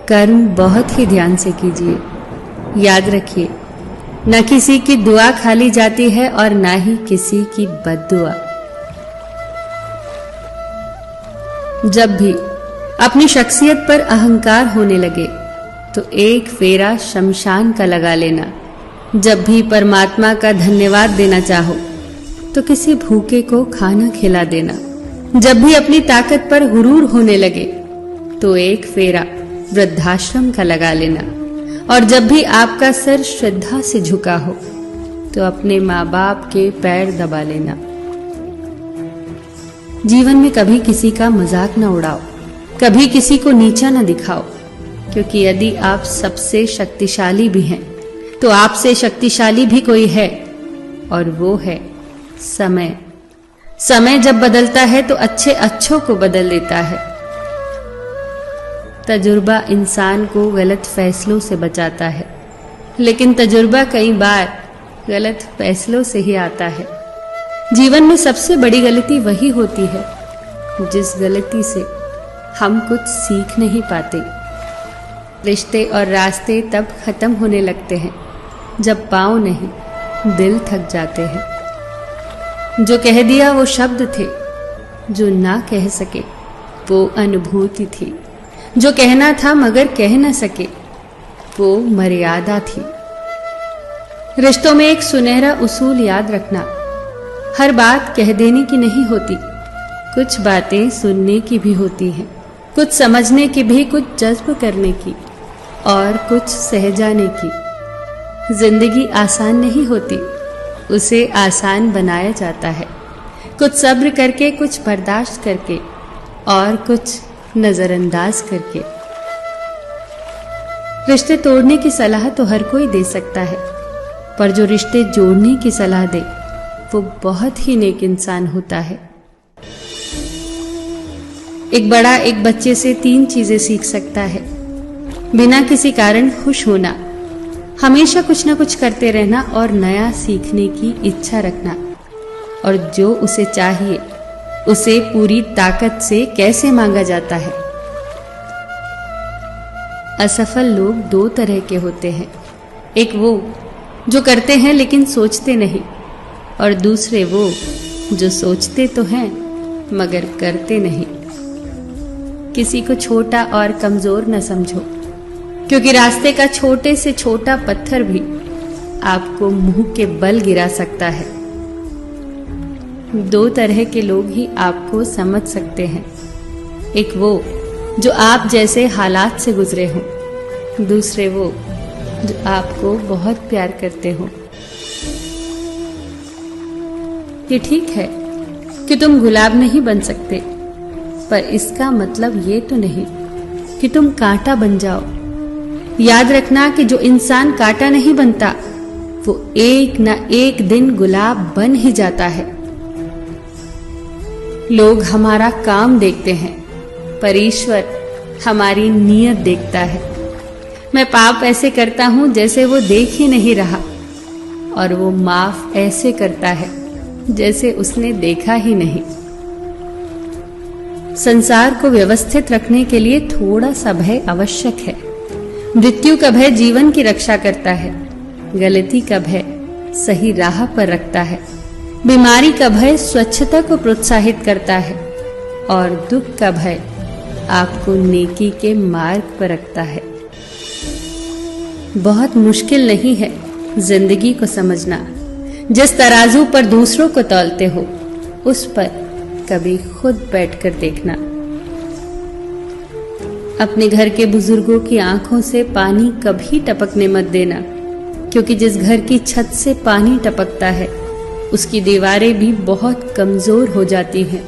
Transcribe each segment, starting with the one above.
कर्म बहुत ही ध्यान से कीजिए। याद रखिए, न किसी की दुआ खाली जाती है और ना ही किसी की बद्दुआ। जब भी अपनी शख्सियत पर अहंकार होने लगे तो एक फेरा शमशान का लगा लेना। जब भी परमात्मा का धन्यवाद देना चाहो तो किसी भूखे को खाना खिला देना। जब भी अपनी ताकत पर गुरूर होने लगे तो एक फेरा वृद्धाश्रम का लगा लेना। और जब भी आपका सर श्रद्धा से झुका हो तो अपने माँ बाप के पैर दबा लेना। जीवन में कभी किसी का मजाक न उड़ाओ, कभी किसी को नीचा न दिखाओ, क्योंकि यदि आप सबसे शक्तिशाली भी हैं तो आपसे शक्तिशाली भी कोई है, और वो है समय। समय जब बदलता है तो अच्छे अच्छों को बदल देता है। तजुर्बा इंसान को गलत फैसलों से बचाता है, लेकिन तजुर्बा कई बार गलत फैसलों से ही आता है। जीवन में सबसे बड़ी गलती वही होती है जिस गलती से हम कुछ सीख नहीं पाते। रिश्ते और रास्ते तब खत्म होने लगते हैं जब पांव नहीं दिल थक जाते हैं। जो कह दिया वो शब्द थे, जो ना कह सके वो अनुभूति थी। जो कहना था मगर कह न सके वो मर्यादा थी। रिश्तों में एक सुनहरा उसूल याद रखना, हर बात कह देने की नहीं होती। कुछ बातें सुनने की भी होती हैं, कुछ समझने की भी, कुछ जज्ब करने की और कुछ सह जाने की। जिंदगी आसान नहीं होती, उसे आसान बनाया जाता है। कुछ सब्र करके, कुछ बर्दाश्त करके और कुछ नजरअंदाज करके। रिश्ते तोड़ने की सलाह तो हर कोई दे सकता है, पर जो रिश्ते जोड़ने की सलाह दे वो बहुत ही नेक इंसान होता है। एक बड़ा एक बच्चे से 3 चीजें सीख सकता है। बिना किसी कारण खुश होना, हमेशा कुछ न कुछ करते रहना और नया सीखने की इच्छा रखना, और जो उसे चाहिए उसे पूरी ताकत से कैसे मांगा जाता है। असफल लोग 2 तरह के होते हैं, एक वो जो करते हैं लेकिन सोचते नहीं, और दूसरे वो जो सोचते तो हैं मगर करते नहीं। किसी को छोटा और कमजोर न समझो, क्योंकि रास्ते का छोटे से छोटा पत्थर भी आपको मुंह के बल गिरा सकता है। 2 तरह के लोग ही आपको समझ सकते हैं, एक वो जो आप जैसे हालात से गुजरे हो, दूसरे वो जो आपको बहुत प्यार करते हो। ये ठीक है कि तुम गुलाब नहीं बन सकते, पर इसका मतलब ये तो नहीं कि तुम कांटा बन जाओ। याद रखना कि जो इंसान कांटा नहीं बनता वो एक न एक दिन गुलाब बन ही जाता है। लोग हमारा काम देखते हैं, पर ईश्वर हमारी नीयत देखता है। मैं पाप ऐसे करता हूं जैसे वो देख ही नहीं रहा, और वो माफ ऐसे करता है जैसे उसने देखा ही नहीं। संसार को व्यवस्थित रखने के लिए थोड़ा सा भय आवश्यक है। मृत्यु का भय जीवन की रक्षा करता है, गलती का भय सही राह पर रखता है, बीमारी का भय स्वच्छता को प्रोत्साहित करता है, और दुख का भय आपको नेकी के मार्ग पर रखता है। बहुत मुश्किल नहीं है जिंदगी को समझना। जिस तराजू पर दूसरों को तौलते हो उस पर कभी खुद बैठकर देखना। अपने घर के बुजुर्गों की आंखों से पानी कभी टपकने मत देना, क्योंकि जिस घर की छत से पानी टपकता है उसकी दीवारें भी बहुत कमजोर हो जाती हैं।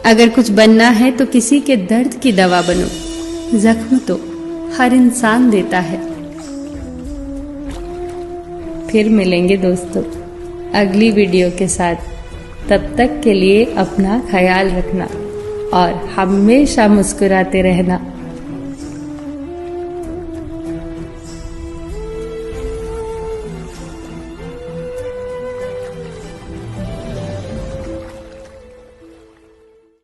अगर कुछ बनना है तो किसी के दर्द की दवा बनो। जख्म तो हर इंसान देता है। फिर मिलेंगे दोस्तों अगली वीडियो के साथ। तब तक के लिए अपना ख्याल रखना और हमेशा मुस्कुराते रहना।